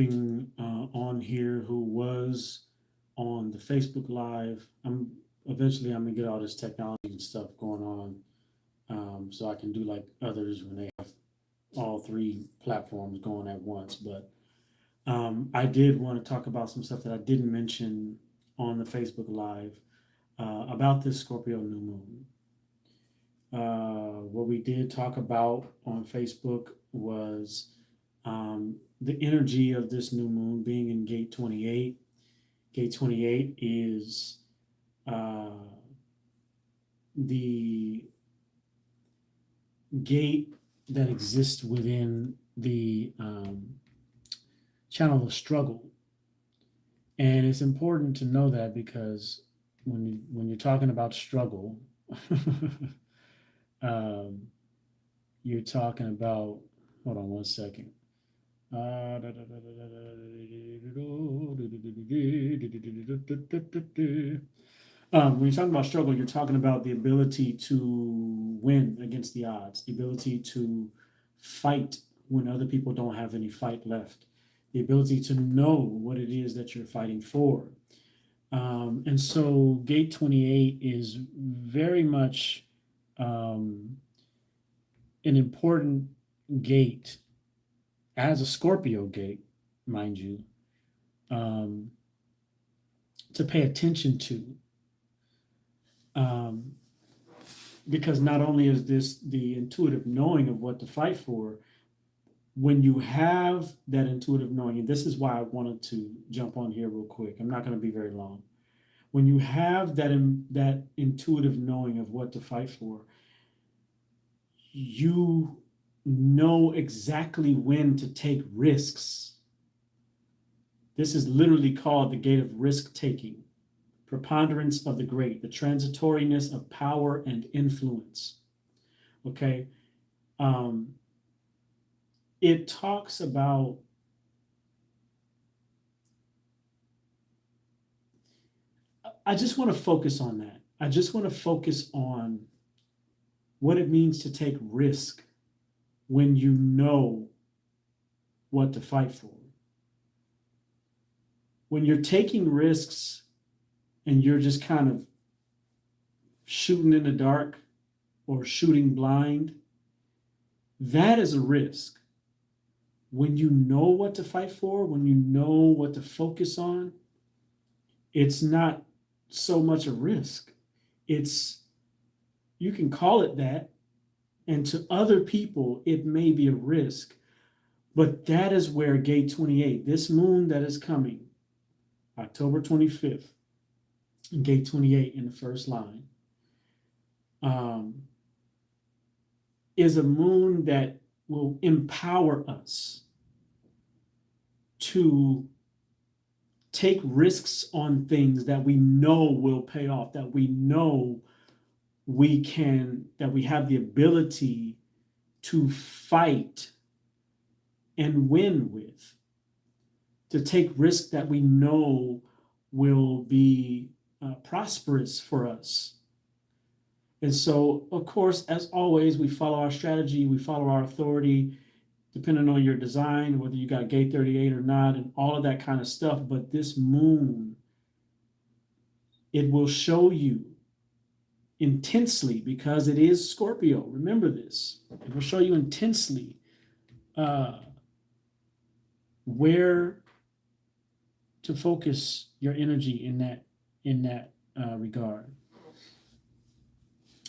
jumping on here who was on the Facebook Live. I'm gonna get all this technology and stuff going on, so I can do like others when they have all three platforms going at once. But I did want to talk about some stuff that I didn't mention on the Facebook Live about this Scorpio new moon. What we did talk about on Facebook was the energy of this new moon being in gate 28. Gate 28 is uh, the gate that exists within the channel of struggle. And it's important to know that because when you're talking about struggle, um, you're talking about, hold on one second. When you're talking about struggle, you're talking about the ability to win against the odds, the ability to fight when other people don't have any fight left, the ability to know what it is that you're fighting for. And so gate 28 is very much an important gate as a Scorpio gate, mind you, um, to pay attention to. Um, because not only is this the intuitive knowing of what to fight for, when you have that intuitive knowing, and this is why I wanted to jump on here real quick, I'm not going to be very long. When you have that intuitive knowing of what to fight for, you know exactly when to take risks. This is literally called the gate of risk taking, preponderance of the great, the transitoriness of power and influence. Okay. Um, it talks about I just want to focus on that. I just want to focus on what it means to take risk when you know what to fight for. When you're taking risks and you're just kind of shooting in the dark or shooting blind, that is a risk. When you know what to fight for, when you know what to focus on, it's not so much a risk. It's, you can call it that, and to other people, it may be a risk. But that is where gate 28, this moon that is coming, October 25th, gate 28 in the first line, um, is a moon that will empower us to take risks on things that we know will pay off, that we know that we have the ability to fight and win with, to take risks that we know will be prosperous for us. And so, of course, as always, we follow our strategy, we follow our authority, depending on your design, whether you got gate 38 or not, and all of that kind of stuff. But this moon, it will show you intensely, because it is Scorpio. Remember this. It will show you intensely where to focus your energy in that regard.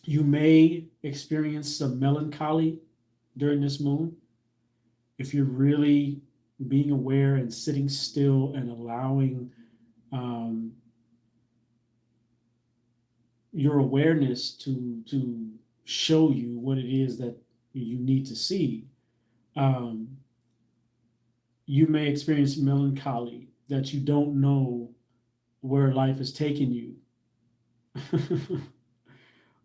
You may experience some melancholy during this moon if you're really being aware and sitting still and allowing your awareness to show you what it is that you need to see. You may experience melancholy that you don't know where life is taking you,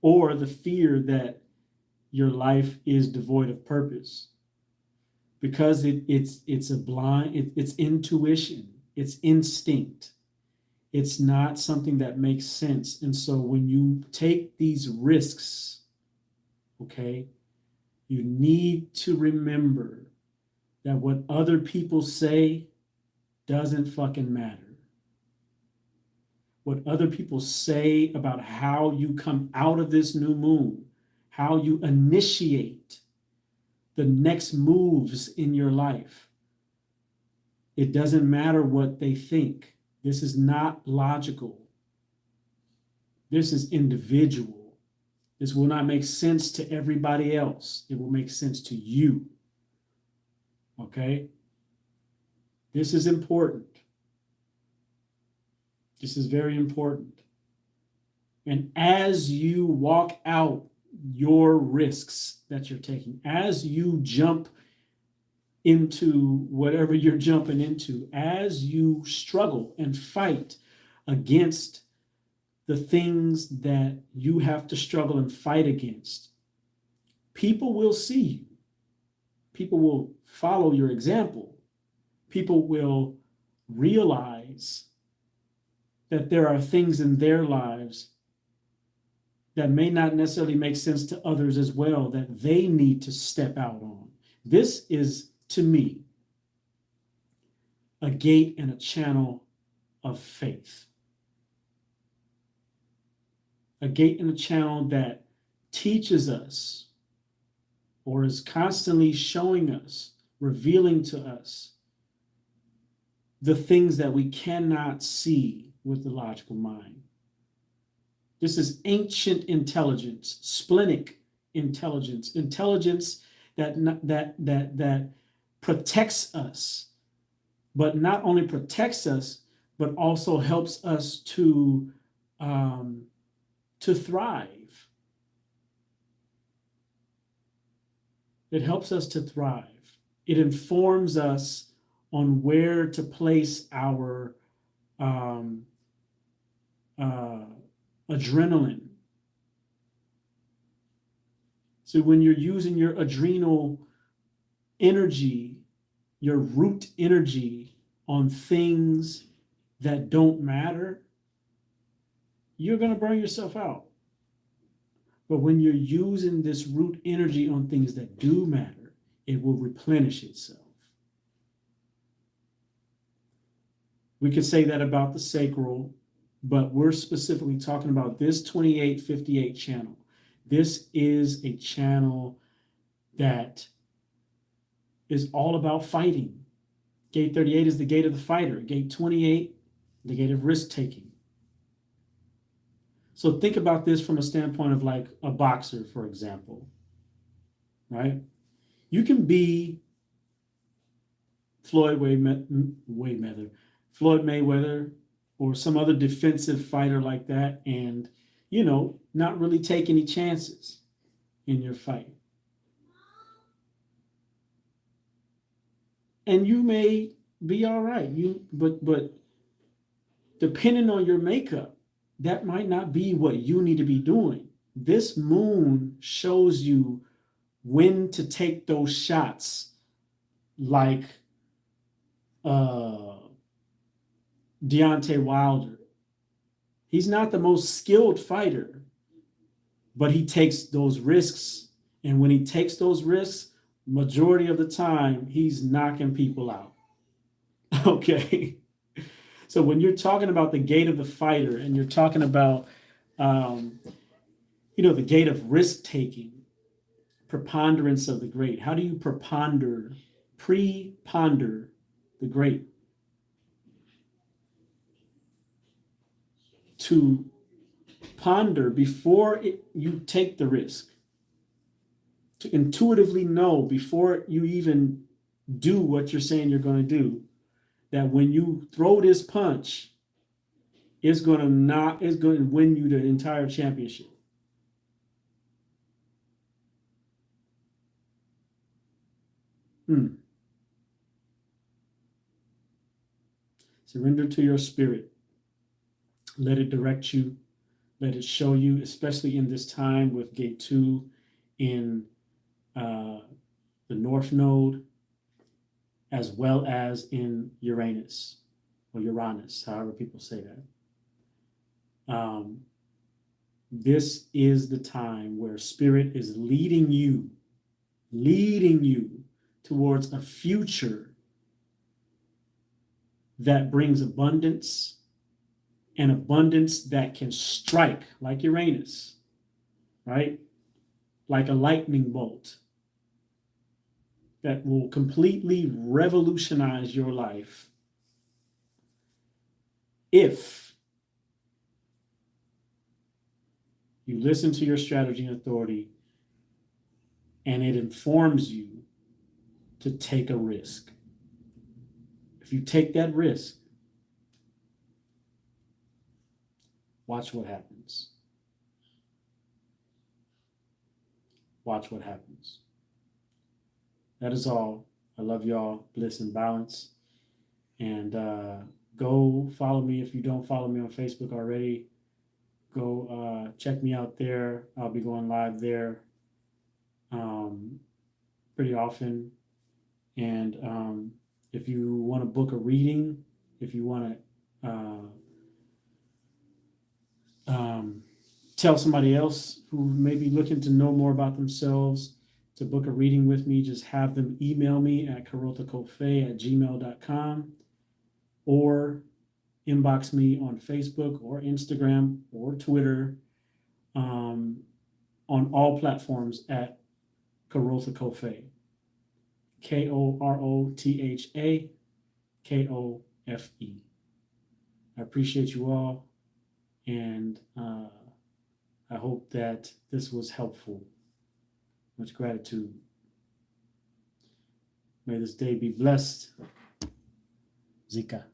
or the fear that your life is devoid of purpose, because it's a blind, it's intuition, it's instinct. It's not something that makes sense. And so when you take these risks, okay, you need to remember that what other people say doesn't fucking matter. What other people say about how you come out of this new moon, how you initiate the next moves in your life. It doesn't matter what they think. This is not logical. This is individual. This will not make sense to everybody else. It will make sense to you. Okay? This is important. This is very important. And as you walk out your risks that you're taking, as you jump into whatever you're jumping into, as you struggle and fight against the things that you have to struggle and fight against, people will see you. People will follow your example. People will realize that there are things in their lives that may not necessarily make sense to others as well, that they need to step out on. This is, to me, a gate and a channel of faith. A gate and a channel that teaches us, or is constantly showing us, revealing to us the things that we cannot see with the logical mind. This is ancient intelligence, splenic intelligence, intelligence that protects us, but not only protects us, but also helps us to thrive. It helps us to thrive. It informs us on where to place our adrenaline. So when you're using your adrenal energy, your root energy on things that don't matter, you're going to burn yourself out. But when you're using this root energy on things that do matter, it will replenish itself. We could say that about the sacral, but we're specifically talking about this 2858 channel. This is a channel that is all about fighting. Gate 38 is the gate of the fighter. Gate 28, the gate of risk-taking. So think about this from a standpoint of like a boxer, for example, right? You can be Floyd Mayweather, or some other defensive fighter like that, and, not really take any chances in your fight. And you may be all right. But depending on your makeup, that might not be what you need to be doing. This moon shows you when to take those shots, like Deontay Wilder. He's not the most skilled fighter, but he takes those risks. And when he takes those risks, majority of the time, he's knocking people out. Okay. So when you're talking about the gate of the fighter, and you're talking about, the gate of risk-taking, preponderance of the great. How do you preponder the great? To ponder before you take the risk. To intuitively know before you even do what you're saying you're going to do, that when you throw this punch, it's going to win you the entire championship. Surrender to your spirit. Let it direct you. Let it show you, especially in this time with gate 2 in the North Node, as well as in Uranus, or Uranus, however people say that. This is the time where Spirit is leading you towards a future that brings abundance, and abundance that can strike like Uranus, right? Like a lightning bolt that will completely revolutionize your life if you listen to your strategy and authority and it informs you to take a risk. If you take that risk, watch what happens. Watch what happens. That is all. I love y'all. Bliss and balance. And go follow me if you don't follow me on Facebook already. Go check me out there. I'll be going live there pretty often. And if you want to book a reading, if you want to tell somebody else who may be looking to know more about themselves to book a reading with me, just have them email me at karotakofe@gmail.com or inbox me on Facebook or Instagram or Twitter on all platforms at Karotha Kofe. KOROTHA KOFE. I appreciate you all, and I hope that this was helpful. Much gratitude. May this day be blessed. Zika.